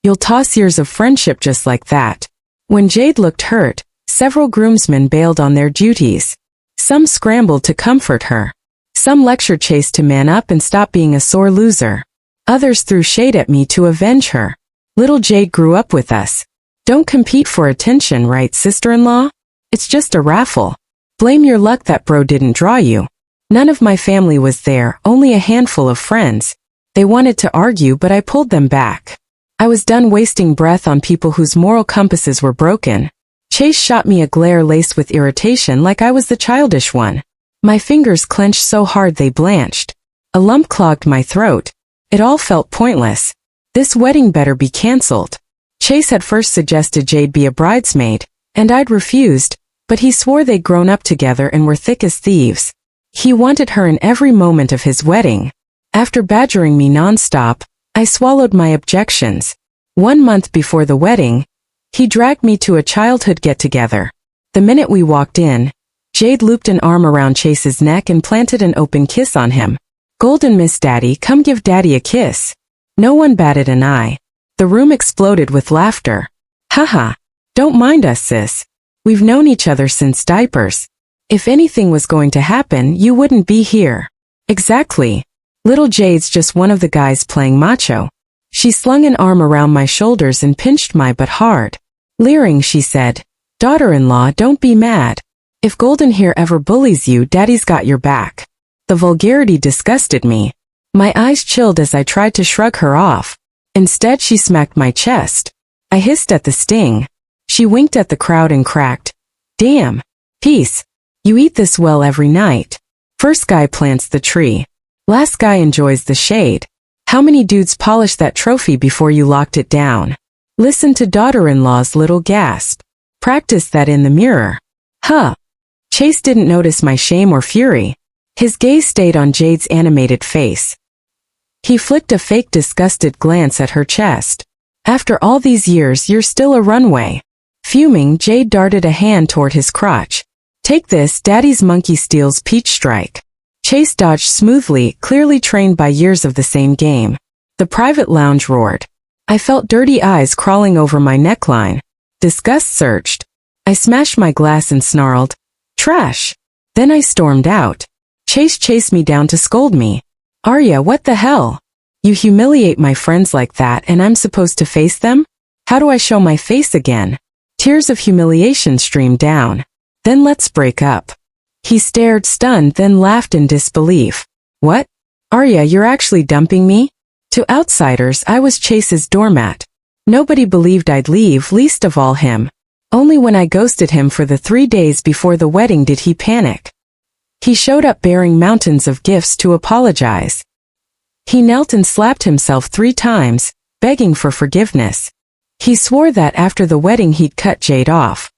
You'll toss years of friendship just like that. When Jade looked hurt, several groomsmen bailed on their duties. Some scrambled to comfort her. Some lectured Chase to man up and stop being a sore loser. Others threw shade at me to avenge her. Little Jade grew up with us. Don't compete for attention, right, sister-in-law? It's just a raffle. Blame your luck that bro didn't draw you. None of my family was there, only a handful of friends. They wanted to argue, but I pulled them back. I was done wasting breath on people whose moral compasses were broken. Chase shot me a glare laced with irritation like I was the childish one. My fingers clenched so hard they blanched. A lump clogged my throat. It all felt pointless. This wedding better be cancelled. Chase had first suggested Jade be a bridesmaid, and I'd refused, but he swore they'd grown up together and were thick as thieves. He wanted her in every moment of his wedding. After badgering me nonstop, I swallowed my objections. 1 month before the wedding, he dragged me to a childhood get-together. The minute we walked in, Jade looped an arm around Chase's neck and planted an open kiss on him. "Golden Miss Daddy, come give Daddy a kiss." No one batted an eye. The room exploded with laughter. "Haha. Don't mind us, sis. We've known each other since diapers. If anything was going to happen, you wouldn't be here." "Exactly. Little Jade's just one of the guys playing macho." She slung an arm around my shoulders and pinched my butt hard. Leering, she said, "Daughter-in-law, don't be mad. If Golden here ever bullies you, Daddy's got your back." The vulgarity disgusted me. My eyes chilled as I tried to shrug her off. Instead, she smacked my chest. I hissed at the sting. She winked at the crowd and cracked, "Damn. Peace. You eat this well every night. First guy plants the tree. Last guy enjoys the shade. How many dudes polished that trophy before you locked it down?" Listen to daughter-in-law's little gasp. Practice that in the mirror. Huh. Chase didn't notice my shame or fury. His gaze stayed on Jade's animated face. He flicked a fake disgusted glance at her chest. "After all these years, you're still a runway." Fuming, Jade darted a hand toward his crotch. "Take this, Daddy's monkey steals peach strike." Chase dodged smoothly, clearly trained by years of the same game. The private lounge roared. I felt dirty eyes crawling over my neckline. Disgust surged. I smashed my glass and snarled, "Trash." Then I stormed out. Chase chased me down to scold me. "Arya, what the hell? You humiliate my friends like that and I'm supposed to face them? How do I show my face again?" Tears of humiliation streamed down. "Then let's break up." He stared stunned, then laughed in disbelief. "What? Arya, you're actually dumping me?" To outsiders, I was Chase's doormat. Nobody believed I'd leave, least of all him. Only when I ghosted him for the 3 days before the wedding did he panic. He showed up bearing mountains of gifts to apologize. He knelt and slapped himself 3 times, begging for forgiveness. He swore that after the wedding he'd cut Jade off.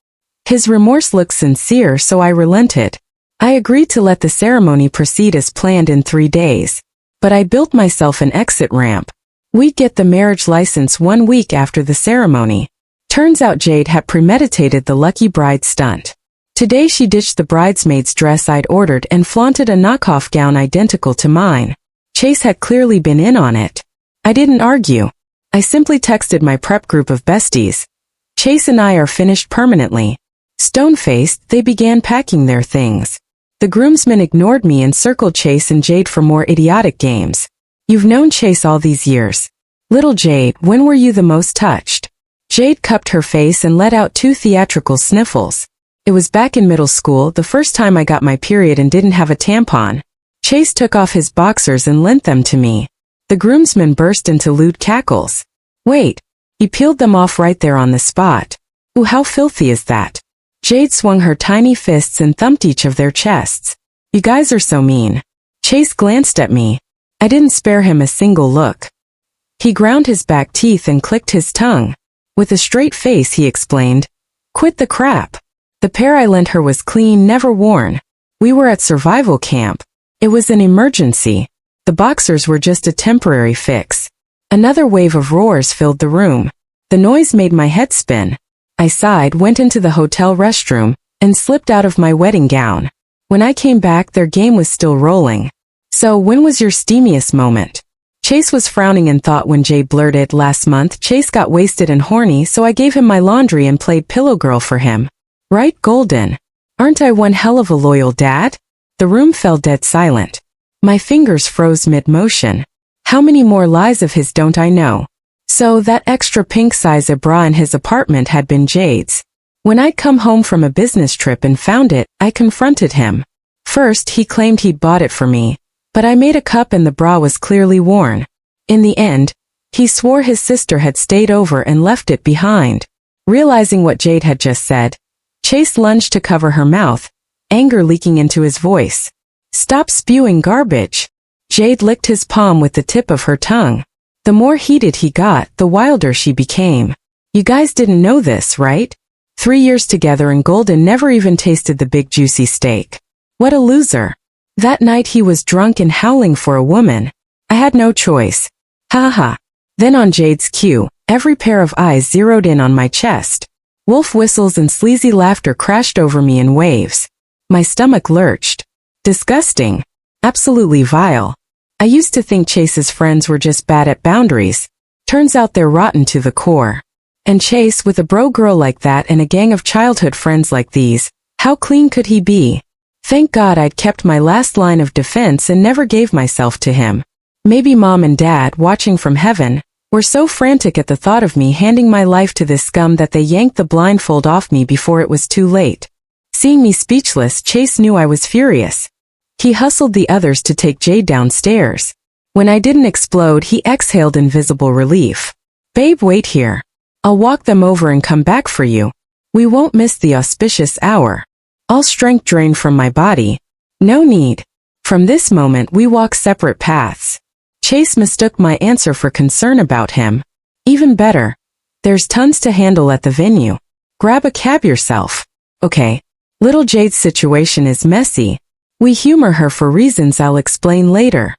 His remorse looked sincere, so I relented. I agreed to let the ceremony proceed as planned in 3 days. But I built myself an exit ramp. We'd get the marriage license 1 week after the ceremony. Turns out Jade had premeditated the lucky bride stunt. Today she ditched the bridesmaid's dress I'd ordered and flaunted a knockoff gown identical to mine. Chase had clearly been in on it. I didn't argue. I simply texted my prep group of besties. "Chase and I are finished permanently." Stone-faced, they began packing their things. The groomsmen ignored me and circled Chase and Jade for more idiotic games. "You've known Chase all these years. Little Jade, when were you the most touched?" Jade cupped her face and let out 2 theatrical sniffles. "It was back in middle school, the first time I got my period and didn't have a tampon." Chase took off his boxers and lent them to me. The groomsmen burst into lewd cackles. "Wait." He peeled them off right there on the spot. "Ooh, how filthy is that?" Jade swung her tiny fists and thumped each of their chests. "You guys are so mean." Chase glanced at me. I didn't spare him a single look. He ground his back teeth and clicked his tongue. With a straight face he explained, "Quit the crap. The pair I lent her was clean, never worn. We were at survival camp. It was an emergency. The boxers were just a temporary fix." Another wave of roars filled the room. The noise made my head spin. I sighed, went into the hotel restroom, and slipped out of my wedding gown. When I came back, their game was still rolling. "So when was your steamiest moment?" Chase was frowning in thought when Jade blurted, "Last month, Chase got wasted and horny, so I gave him my laundry and played pillow girl for him. Right, Golden? Aren't I one hell of a loyal dad?" The room fell dead silent. My fingers froze mid-motion. How many more lies of his don't I know? So that extra pink-size bra in his apartment had been Jade's. When I'd come home from a business trip and found it, I confronted him. First, he claimed he'd bought it for me, but I made a cup and the bra was clearly worn. In the end, he swore his sister had stayed over and left it behind. Realizing what Jade had just said, Chase lunged to cover her mouth, anger leaking into his voice. "Stop spewing garbage." Jade licked his palm with the tip of her tongue. The more heated he got, the wilder she became. "You guys didn't know this, right? 3 years together and Golden never even tasted the big juicy steak. What a loser." That night he was drunk and howling for a woman. I had no choice. Ha ha. Then on Jade's cue, every pair of eyes zeroed in on my chest. Wolf whistles and sleazy laughter crashed over me in waves. My stomach lurched. Disgusting. Absolutely vile. I used to think Chase's friends were just bad at boundaries. Turns out they're rotten to the core. And Chase, with a bro girl like that and a gang of childhood friends like these, how clean could he be? Thank God I'd kept my last line of defense and never gave myself to him. Maybe Mom and Dad, watching from heaven, were so frantic at the thought of me handing my life to this scum that they yanked the blindfold off me before it was too late. Seeing me speechless, Chase knew I was furious. He hustled the others to take Jade downstairs. When I didn't explode, he exhaled in visible relief. "Babe, wait here. I'll walk them over and come back for you. We won't miss the auspicious hour." All strength drained from my body. No need. From this moment we walk separate paths. Chase mistook my answer for concern about him. Even better. There's tons to handle at the venue. Grab a cab yourself. Okay. Little Jade's situation is messy. We humor her for reasons I'll explain later.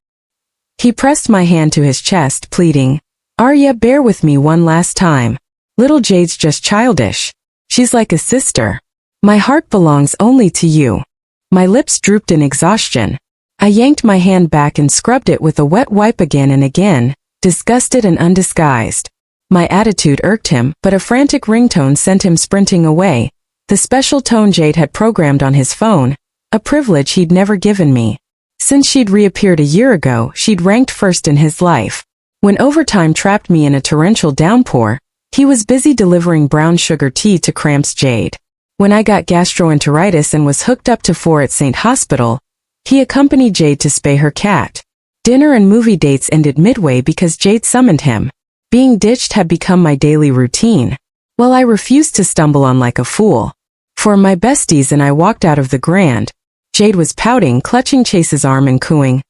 He pressed my hand to his chest, pleading, "Arya, bear with me one last time. Little Jade's just childish. She's like a sister. My heart belongs only to you." My lips drooped in exhaustion. I yanked my hand back and scrubbed it with a wet wipe again and again, disgusted and undisguised. My attitude irked him, but a frantic ringtone sent him sprinting away. The special tone Jade had programmed on his phone, a privilege he'd never given me. Since she'd reappeared a year ago, she'd ranked first in his life. When overtime trapped me in a torrential downpour, he was busy delivering brown sugar tea to cramps Jade. When I got gastroenteritis and was hooked up to 4 at St. Hospital, he accompanied Jade to spay her cat. Dinner and movie dates ended midway because Jade summoned him. Being ditched had become my daily routine. Well, I refused to stumble on like a fool. For my besties and I walked out of the Grand. Jade was pouting, clutching Chase's arm and cooing,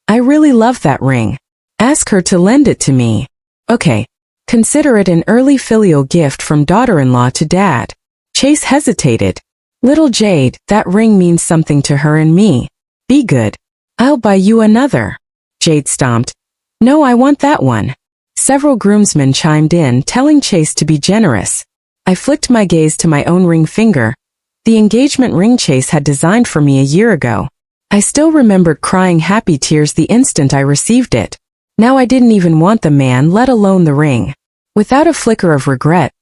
"I really love that ring. Ask her to lend it to me." Okay. Consider it an early filial gift from daughter-in-law to dad. Chase hesitated. "Little Jade, that ring means something to her and me. Be good. I'll buy you another." Jade stomped. "No, I want that one." Several groomsmen chimed in, telling Chase to be generous. I flicked my gaze to my own ring finger, the engagement ring Chase had designed for me a year ago. I still remembered crying happy tears the instant I received it. Now I didn't even want the man, let alone the ring. Without a flicker of regret,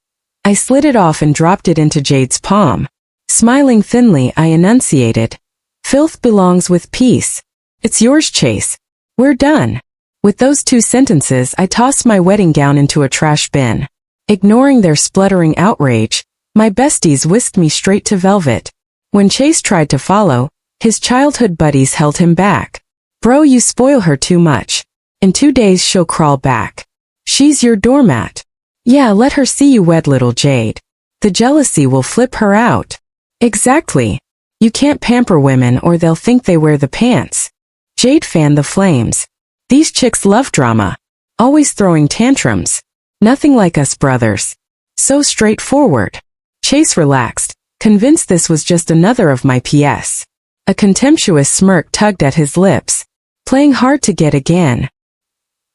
I slid it off and dropped it into Jade's palm. Smiling thinly, I enunciated, "Filth belongs with peace. It's yours, Chase. We're done." With those 2 sentences, I tossed my wedding gown into a trash bin. Ignoring their spluttering outrage, my besties whisked me straight to Velvet. When Chase tried to follow, his childhood buddies held him back. "Bro, you spoil her too much. In 2 days she'll crawl back. She's your doormat. Yeah, let her see you wed little Jade. The jealousy will flip her out." Exactly. You can't pamper women or they'll think they wear the pants. Jade fanned the flames. "These chicks love drama. Always throwing tantrums. Nothing like us brothers. So straightforward." Chase relaxed, convinced this was just another of my PS. A contemptuous smirk tugged at his lips. Playing hard to get again.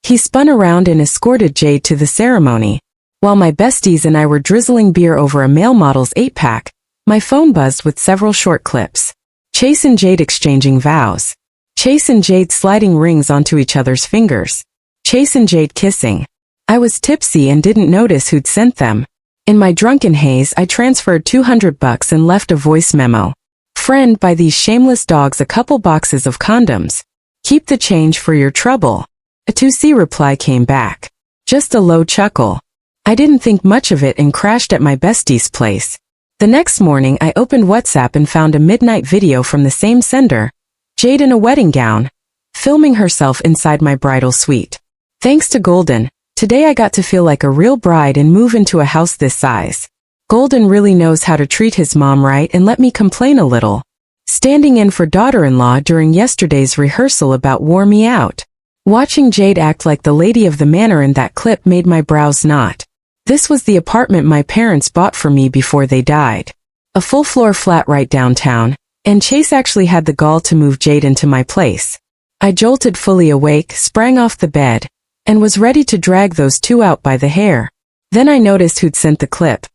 He spun around and escorted Jade to the ceremony. While my besties and I were drizzling beer over a male model's 8-pack, my phone buzzed with several short clips. Chase and Jade exchanging vows. Chase and Jade sliding rings onto each other's fingers. Chase and Jade kissing. I was tipsy and didn't notice who'd sent them. In my drunken haze, I transferred $200 and left a voice memo. Friend, buy these shameless dogs a couple boxes of condoms. Keep the change for your trouble. A 2C reply came back. Just a low chuckle. I didn't think much of it and crashed at my bestie's place. The next morning I opened WhatsApp and found a midnight video from the same sender. Jade in a wedding gown, filming herself inside my bridal suite. Thanks to Golden, today I got to feel like a real bride and move into a house this size. Golden really knows how to treat his mom right and let me complain a little. Standing in for daughter-in-law during yesterday's rehearsal about wore me out. Watching Jade act like the lady of the manor in that clip made my brows knot. This was the apartment my parents bought for me before they died. A full-floor flat right downtown, and Chase actually had the gall to move Jade into my place. I jolted fully awake, sprang off the bed, and was ready to drag those two out by the hair. Then I noticed who'd sent the clip.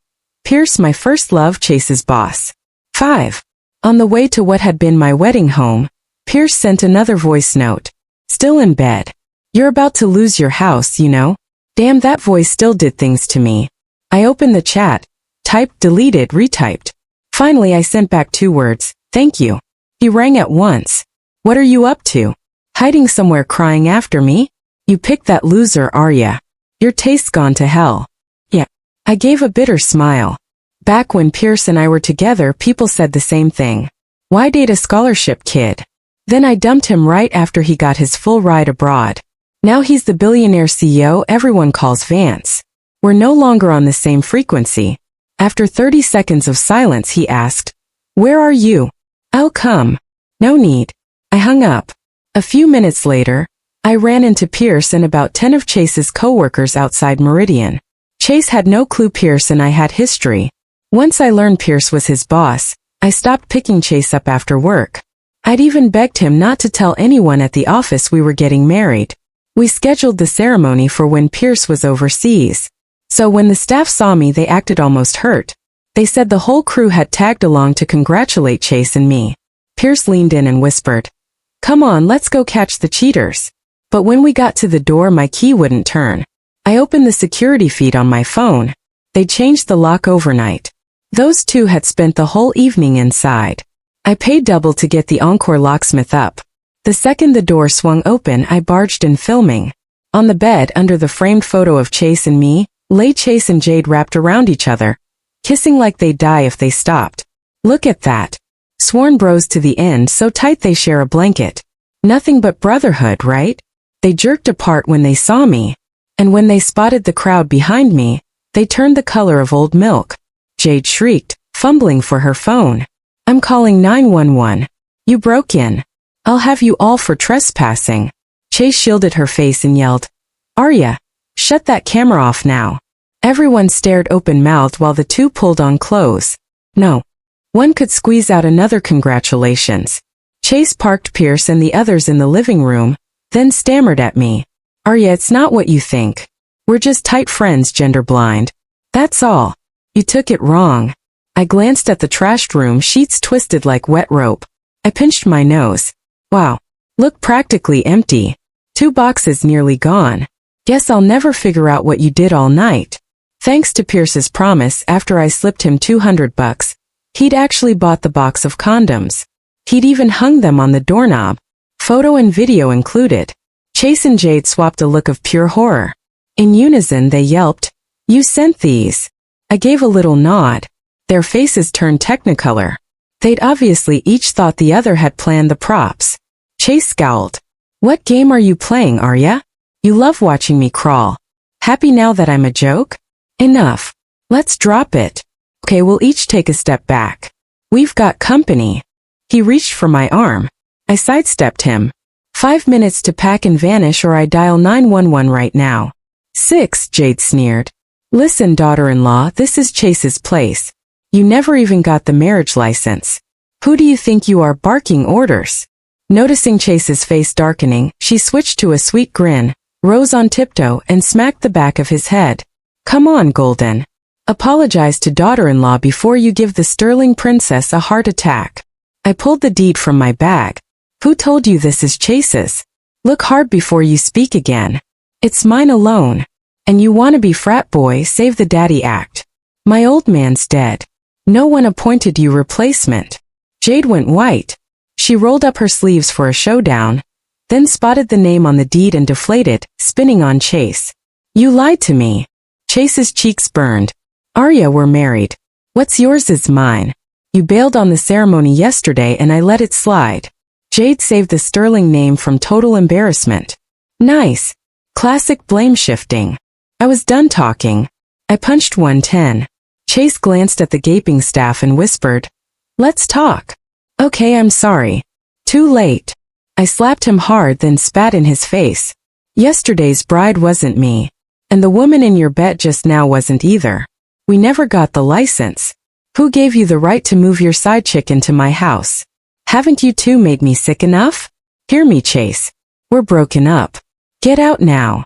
Pierce, my first love, Chase's boss. 5. On the way to what had been my wedding home, Pierce sent another voice note. Still in bed. You're about to lose your house, you know? Damn, that voice still did things to me. I opened the chat, typed, deleted, retyped. Finally I sent back 2 words, thank you. He rang at once. What are you up to? Hiding somewhere crying after me? You picked that loser, are ya? Your taste's gone to hell. Yeah. I gave a bitter smile. Back when Pierce and I were together, people said the same thing. Why date a scholarship kid? Then I dumped him right after he got his full ride abroad. Now he's the billionaire CEO everyone calls Vance. We're no longer on the same frequency. After 30 seconds of silence, he asked, where are you? I'll come. No need. I hung up. A few minutes later, I ran into Pierce and about 10 of Chase's coworkers outside Meridian. Chase had no clue Pierce and I had history. Once I learned Pierce was his boss, I stopped picking Chase up after work. I'd even begged him not to tell anyone at the office we were getting married. We scheduled the ceremony for when Pierce was overseas. So when the staff saw me, they acted almost hurt. They said the whole crew had tagged along to congratulate Chase and me. Pierce leaned in and whispered, come on, let's go catch the cheaters. But when we got to the door, my key wouldn't turn. I opened the security feed on my phone. They changed the lock overnight. Those two had spent the whole evening inside. I paid double to get the Encore locksmith up. The second the door swung open, I barged in, filming. On the bed, under the framed photo of Chase and me, lay Chase and Jade wrapped around each other, kissing like they'd die if they stopped. Look at that. Sworn bros to the end, so tight they share a blanket. Nothing but brotherhood, right? They jerked apart when they saw me. And when they spotted the crowd behind me, they turned the color of old milk. Jade shrieked, fumbling for her phone. I'm calling 911. You broke in. I'll have you all for trespassing. Chase shielded her face and yelled, Arya, shut that camera off now. Everyone stared open-mouthed while the two pulled on clothes. No. One could squeeze out another congratulations. Chase parked Pierce and the others in the living room, then stammered at me. Arya, it's not what you think. We're just tight friends, gender blind. That's all. You took it wrong. I glanced at the trashed room, sheets twisted like wet rope. I pinched my nose. Wow. Look practically empty. 2 boxes nearly gone. Guess I'll never figure out what you did all night. Thanks to Pierce's promise, after I slipped him $200, he'd actually bought the box of condoms. He'd even hung them on the doorknob. Photo and video included. Chase and Jade swapped a look of pure horror. In unison they yelped, you sent these. I gave a little nod. Their faces turned technicolor. They'd obviously each thought the other had planned the props. Chase scowled. What game are you playing, Arya? You love watching me crawl. Happy now that I'm a joke? Enough. Let's drop it. Okay, we'll each take a step back. We've got company. He reached for my arm. I sidestepped him. 5 minutes to pack and vanish or I dial 911 right now. 6, Jade sneered. Listen, daughter-in-law, this is Chase's place. You never even got the marriage license. Who do you think you are, barking orders? Noticing Chase's face darkening, she switched to a sweet grin, rose on tiptoe and smacked the back of his head. Come on, Golden. Apologize to daughter-in-law before you give the sterling princess a heart attack. I pulled the deed from my bag. Who told you this is Chase's? Look hard before you speak again. It's mine alone. And you wanna be frat boy, save the daddy act. My old man's dead. No one appointed you replacement. Jade went white. She rolled up her sleeves for a showdown, then spotted the name on the deed and deflated, spinning on Chase. You lied to me. Chase's cheeks burned. Arya, we're married. What's yours is mine. You bailed on the ceremony yesterday and I let it slide. Jade saved the sterling name from total embarrassment. Nice. Classic blame shifting. I was done talking. I punched 110. Chase glanced at the gaping staff and whispered, let's talk. Okay, I'm sorry. Too late. I slapped him hard, then spat in his face. Yesterday's bride wasn't me. And the woman in your bed just now wasn't either. We never got the license. Who gave you the right to move your side chick into my house? Haven't you two made me sick enough? Hear me, Chase. We're broken up. Get out now.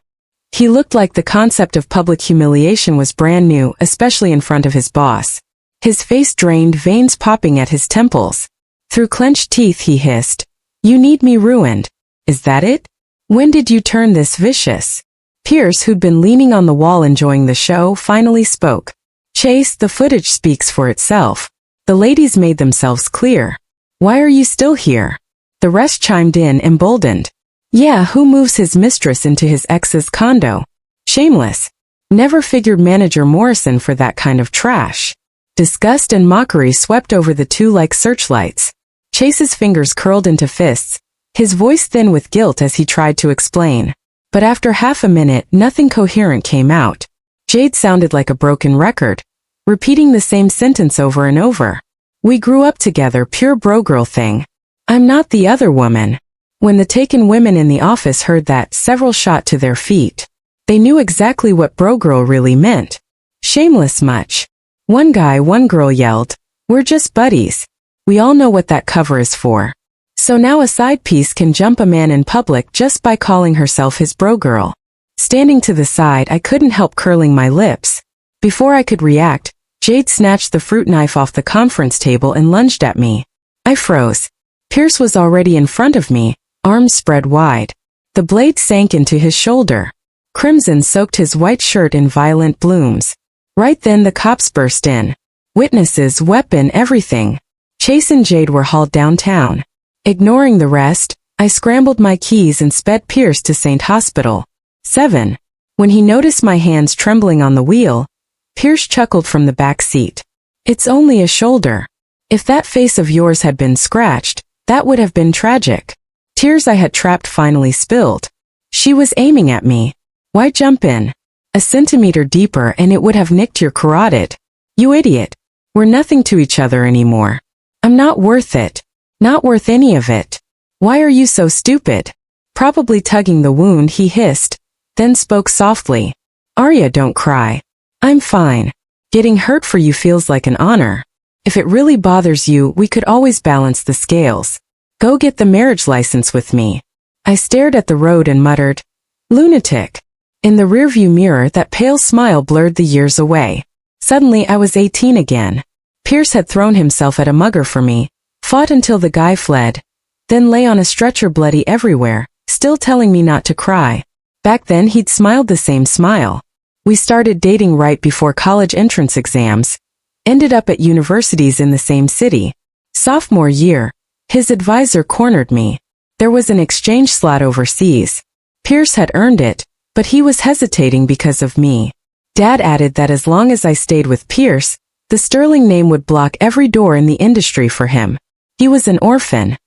He looked like the concept of public humiliation was brand new, especially in front of his boss. His face drained, veins popping at his temples. Through clenched teeth he hissed, you need me ruined. Is that it? When did you turn this vicious? Pierce, who'd been leaning on the wall enjoying the show, finally spoke. Chase, the footage speaks for itself. The ladies made themselves clear. Why are you still here? The rest chimed in, emboldened. Yeah, who moves his mistress into his ex's condo? Shameless. Never figured manager Morrison for that kind of trash. Disgust and mockery swept over the two like searchlights. Chase's fingers curled into fists, his voice thin with guilt as he tried to explain. But after half a minute, nothing coherent came out. Jade sounded like a broken record, repeating the same sentence over and over. We grew up together, pure bro-girl thing. I'm not the other woman. When the taken women in the office heard that, several shot to their feet. They knew exactly what bro-girl really meant. Shameless much. One guy, one girl yelled, we're just buddies. We all know what that cover is for. So now a side piece can jump a man in public just by calling herself his bro-girl. Standing to the side, I couldn't help curling my lips. Before I could react, Jade snatched the fruit knife off the conference table and lunged at me. I froze. Pierce was already in front of me, arms spread wide. The blade sank into his shoulder. Crimson soaked his white shirt in violent blooms. Right then the cops burst in. Witnesses, weapon, everything. Chase and Jade were hauled downtown. Ignoring the rest, I scrambled my keys and sped Pierce to St. Hospital. 7. When he noticed my hands trembling on the wheel, Pierce chuckled from the back seat. It's only a shoulder. If that face of yours had been scratched, that would have been tragic. Tears I had trapped finally spilled. She was aiming at me. Why jump in? A centimeter deeper and it would have nicked your carotid. You idiot. We're nothing to each other anymore. I'm not worth it. Not worth any of it. Why are you so stupid? Probably tugging the wound, he hissed, then spoke softly. Arya, don't cry. I'm fine. Getting hurt for you feels like an honor. If it really bothers you, we could always balance the scales. Go get the marriage license with me. I stared at the road and muttered, lunatic. In the rearview mirror, that pale smile blurred the years away. Suddenly I was 18 again. Pierce had thrown himself at a mugger for me, fought until the guy fled, then lay on a stretcher bloody everywhere, still telling me not to cry. Back then he'd smiled the same smile. We started dating right before college entrance exams, ended up at universities in the same city. Sophomore year, his advisor cornered me. There was an exchange slot overseas. Pierce had earned it, but he was hesitating because of me. Dad added that as long as I stayed with Pierce, the sterling name would block every door in the industry for him. He was an orphan.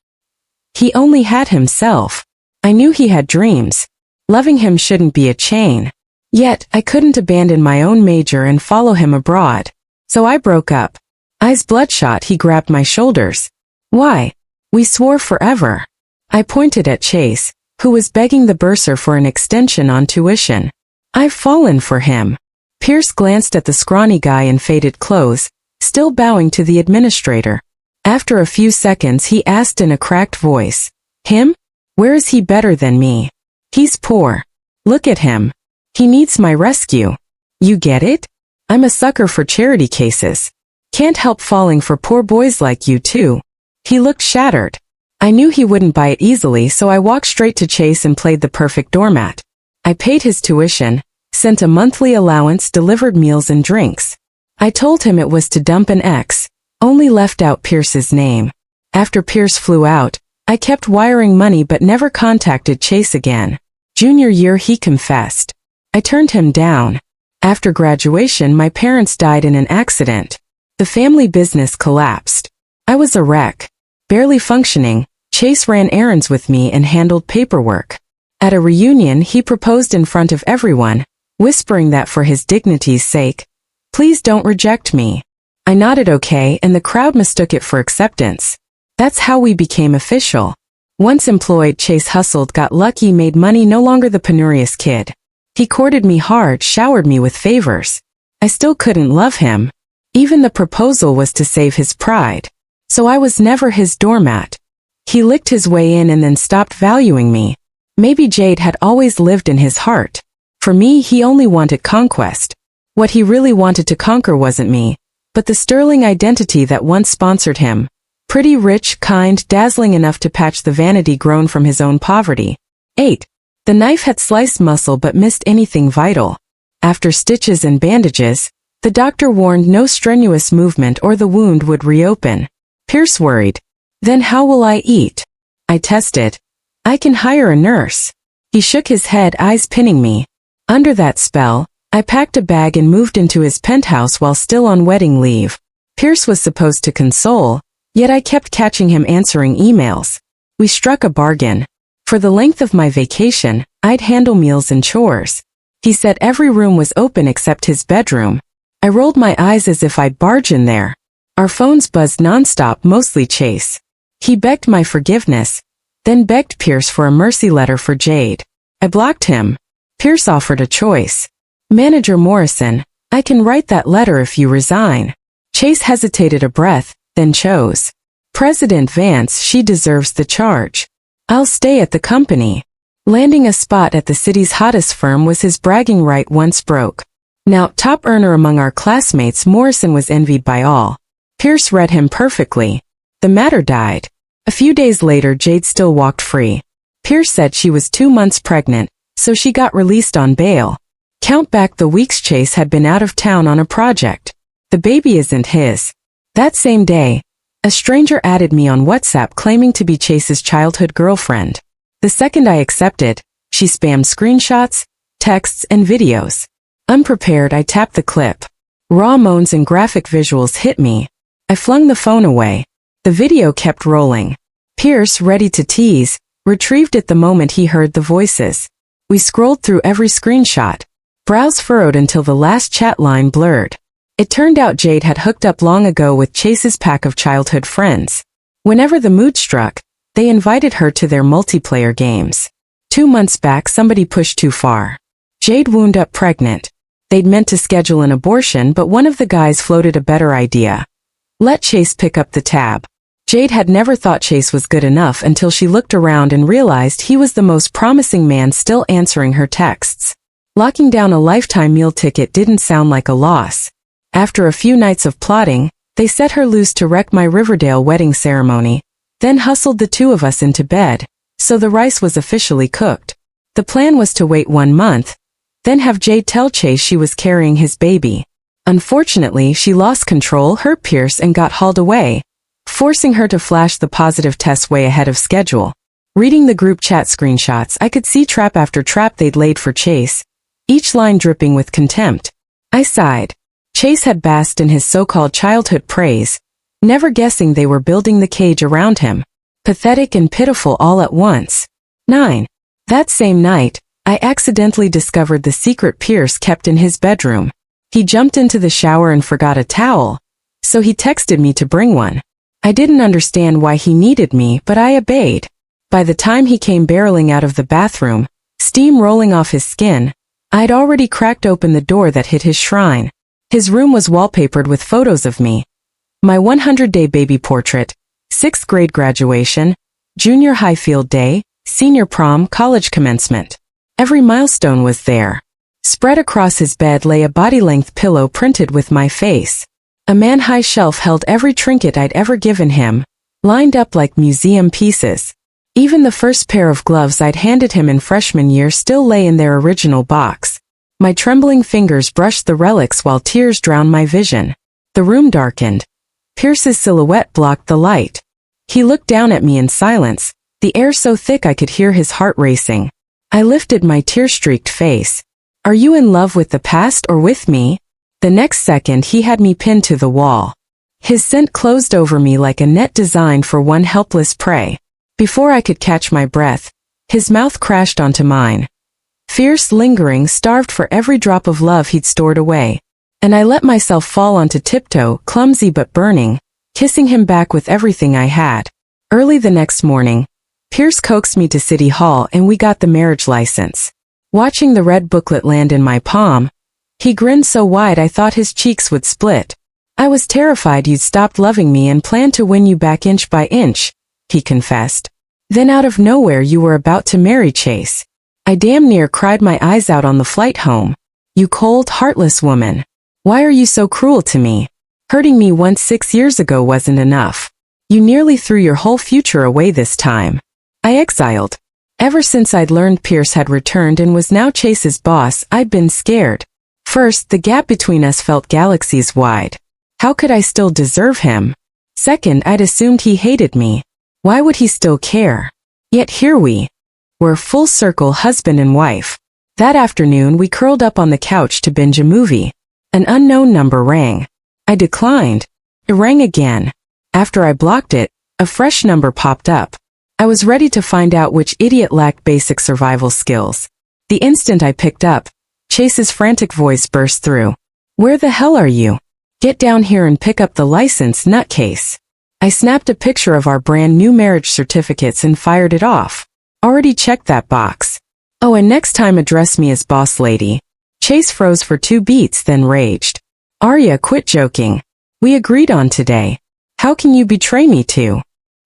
He only had himself. I knew he had dreams. Loving him shouldn't be a chain. Yet, I couldn't abandon my own major and follow him abroad. So I broke up. Eyes bloodshot, he grabbed my shoulders. Why? We swore forever. I pointed at Chase, who was begging the bursar for an extension on tuition. I've fallen for him. Pierce glanced at the scrawny guy in faded clothes, still bowing to the administrator. After a few seconds he asked in a cracked voice, him? Where is he better than me? He's poor. Look at him. He needs my rescue. You get it? I'm a sucker for charity cases. Can't help falling for poor boys like you too. He looked shattered. I knew he wouldn't buy it easily, so I walked straight to Chase and played the perfect doormat. I paid his tuition, sent a monthly allowance, delivered meals and drinks. I told him it was to dump an ex, only left out Pierce's name. After Pierce flew out, I kept wiring money but never contacted Chase again. Junior year he confessed. I turned him down. After graduation my parents died in an accident. The family business collapsed. I was a wreck. Barely functioning, Chase ran errands with me and handled paperwork. At a reunion he proposed in front of everyone, whispering that for his dignity's sake, "Please don't reject me." I nodded okay and the crowd mistook it for acceptance. That's how we became official. Once employed, Chase hustled, got lucky, made money, no longer the penurious kid. He courted me hard, showered me with favors. I still couldn't love him. Even the proposal was to save his pride. So I was never his doormat. He licked his way in and then stopped valuing me. Maybe Jade had always lived in his heart. For me, he only wanted conquest. What he really wanted to conquer wasn't me, but the sterling identity that once sponsored him. Pretty, rich, kind, dazzling enough to patch the vanity grown from his own poverty. 8. The knife had sliced muscle but missed anything vital. After stitches and bandages, the doctor warned no strenuous movement or the wound would reopen. Pierce worried. Then how will I eat? I tested. I can hire a nurse. He shook his head, eyes pinning me. Under that spell, I packed a bag and moved into his penthouse while still on wedding leave. Pierce was supposed to console, yet I kept catching him answering emails. We struck a bargain. For the length of my vacation, I'd handle meals and chores. He said every room was open except his bedroom. I rolled my eyes as if I'd barge in there. Our phones buzzed nonstop, mostly Chase. He begged my forgiveness, then begged Pierce for a mercy letter for Jade. I blocked him. Pierce offered a choice. Manager Morrison, I can write that letter if you resign. Chase hesitated a breath, then chose. President Vance, she deserves the charge. I'll stay at the company. Landing a spot at the city's hottest firm was his bragging right once broke. Now, top earner among our classmates, Morrison was envied by all. Pierce read him perfectly. The matter died. A few days later, Jade still walked free. Pierce said she was 2 months pregnant, so she got released on bail. Count back the weeks Chase had been out of town on a project. The baby isn't his. That same day, a stranger added me on WhatsApp claiming to be Chase's childhood girlfriend. The second I accepted, she spammed screenshots, texts, and videos. Unprepared, I tapped the clip. Raw moans and graphic visuals hit me. I flung the phone away. The video kept rolling. Pierce, ready to tease, retrieved it the moment he heard the voices. We scrolled through every screenshot. Brows furrowed until the last chat line blurred. It turned out Jade had hooked up long ago with Chase's pack of childhood friends. Whenever the mood struck, they invited her to their multiplayer games. 2 months back, somebody pushed too far. Jade wound up pregnant. They'd meant to schedule an abortion, but one of the guys floated a better idea. Let Chase pick up the tab. Jade had never thought Chase was good enough until she looked around and realized he was the most promising man still answering her texts. Locking down a lifetime meal ticket didn't sound like a loss. After a few nights of plotting, they set her loose to wreck my Riverdale wedding ceremony, then hustled the two of us into bed, so the rice was officially cooked. The plan was to wait 1 month, then have Jade tell Chase she was carrying his baby. Unfortunately, she lost control, hurt Pierce, and got hauled away, forcing her to flash the positive test way ahead of schedule. Reading the group chat screenshots, I could see trap after trap they'd laid for Chase, each line dripping with contempt. I sighed. Chase had basked in his so-called childhood praise, never guessing they were building the cage around him. Pathetic and pitiful all at once. 9. That same night, I accidentally discovered the secret Pierce kept in his bedroom. He jumped into the shower and forgot a towel, so he texted me to bring one. I didn't understand why he needed me, but I obeyed. By the time he came barreling out of the bathroom, steam rolling off his skin, I'd already cracked open the door that hid his shrine. His room was wallpapered with photos of me. My 100-day baby portrait, 6th grade graduation, junior high field day, senior prom, college commencement. Every milestone was there. Spread across his bed lay a body-length pillow printed with my face. A man-high shelf held every trinket I'd ever given him, lined up like museum pieces. Even the first pair of gloves I'd handed him in freshman year still lay in their original box. My trembling fingers brushed the relics while tears drowned my vision. The room darkened. Pierce's silhouette blocked the light. He looked down at me in silence, the air so thick I could hear his heart racing. I lifted my tear-streaked face. "Are you in love with the past or with me?" The next second he had me pinned to the wall. His scent closed over me like a net designed for one helpless prey. Before I could catch my breath, his mouth crashed onto mine. Fierce, lingering, starved for every drop of love he'd stored away. And I let myself fall onto tiptoe, clumsy but burning, kissing him back with everything I had. Early the next morning, Pierce coaxed me to City Hall and we got the marriage license. Watching the red booklet land in my palm, he grinned so wide I thought his cheeks would split. "I was terrified you'd stopped loving me and planned to win you back inch by inch," he confessed. "Then out of nowhere you were about to marry Chase. I damn near cried my eyes out on the flight home. You cold, heartless woman. Why are you so cruel to me? Hurting me once 6 years ago wasn't enough. You nearly threw your whole future away this time." I exiled. Ever since I'd learned Pierce had returned and was now Chase's boss, I'd been scared. First, the gap between us felt galaxies wide. How could I still deserve him? Second, I'd assumed he hated me. Why would he still care? Yet here we were, full circle husband and wife. That afternoon we curled up on the couch to binge a movie. An unknown number rang. I declined. It rang again. After I blocked it, a fresh number popped up. I was ready to find out which idiot lacked basic survival skills. The instant I picked up, Chase's frantic voice burst through. "Where the hell are you? Get down here and pick up the license, nutcase." I snapped a picture of our brand new marriage certificates and fired it off. Already checked that box. "Oh, and next time address me as boss lady." Chase froze for 2 beats, then raged. "Arya, quit joking. We agreed on today. How can you betray me too?"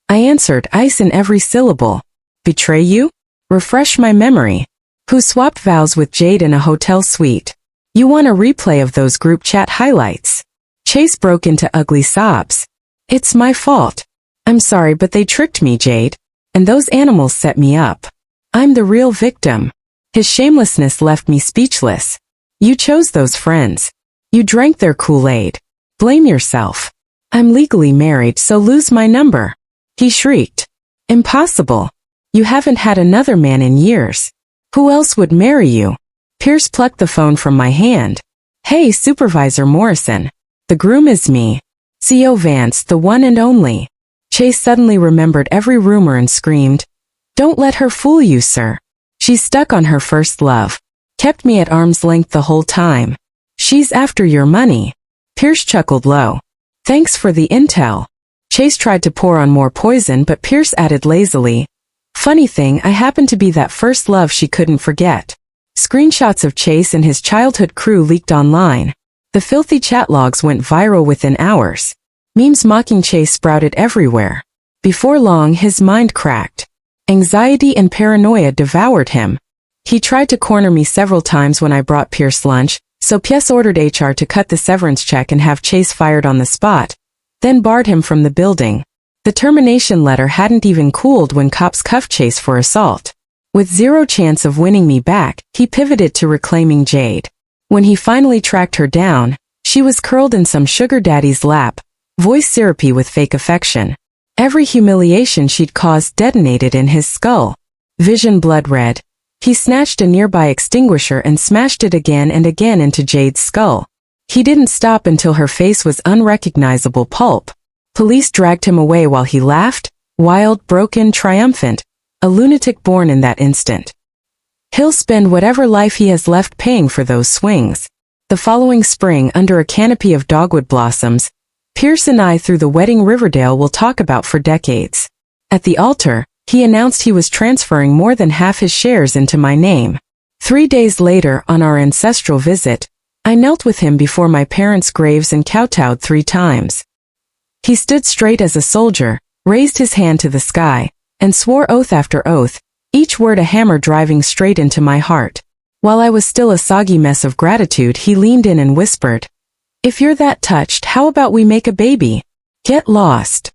I answered, ice in every syllable. "Betray you? Refresh my memory. Who swapped vows with Jade in a hotel suite? You want a replay of those group chat highlights?" Chase broke into ugly sobs. "It's my fault. I'm sorry, but they tricked me, Jade. And those animals set me up. I'm the real victim." His shamelessness left me speechless. "You chose those friends. You drank their Kool-Aid. Blame yourself. I'm legally married, so lose my number." He shrieked. "Impossible. You haven't had another man in years. Who else would marry you?" Pierce plucked the phone from my hand. "Hey, Supervisor Morrison. The groom is me. C.O. Vance, the one and only." Chase suddenly remembered every rumor and screamed, "Don't let her fool you, sir. She's stuck on her first love. Kept me at arm's length the whole time. She's after your money." Pierce chuckled low. "Thanks for the intel." Chase tried to pour on more poison, but Pierce added lazily, "Funny thing, I happen to be that first love she couldn't forget." Screenshots of Chase and his childhood crew leaked online. The filthy chat logs went viral within hours. Memes mocking Chase sprouted everywhere. Before long, his mind cracked. Anxiety and paranoia devoured him. He tried to corner me several times when I brought Pierce lunch, so Pierce ordered HR to cut the severance check and have Chase fired on the spot, then barred him from the building. The termination letter hadn't even cooled when cops cuffed Chase for assault. With zero chance of winning me back, he pivoted to reclaiming Jade. When he finally tracked her down, she was curled in some sugar daddy's lap, voice syrupy with fake affection. Every humiliation she'd caused detonated in his skull. Vision blood red. He snatched a nearby extinguisher and smashed it again and again into Jade's skull. He didn't stop until her face was unrecognizable pulp. Police dragged him away while he laughed, wild, broken, triumphant, a lunatic born in that instant. He'll spend whatever life he has left paying for those swings. The following spring, under a canopy of dogwood blossoms, Pierce and I threw the wedding Riverdale we'll talk about for decades. At the altar, he announced he was transferring more than half his shares into my name. 3 days later, on our ancestral visit, I knelt with him before my parents' graves and kowtowed 3 times. He stood straight as a soldier, raised his hand to the sky, and swore oath after oath, each word a hammer driving straight into my heart. While I was still a soggy mess of gratitude, he leaned in and whispered, "If you're that touched, how about we make a baby? Get lost."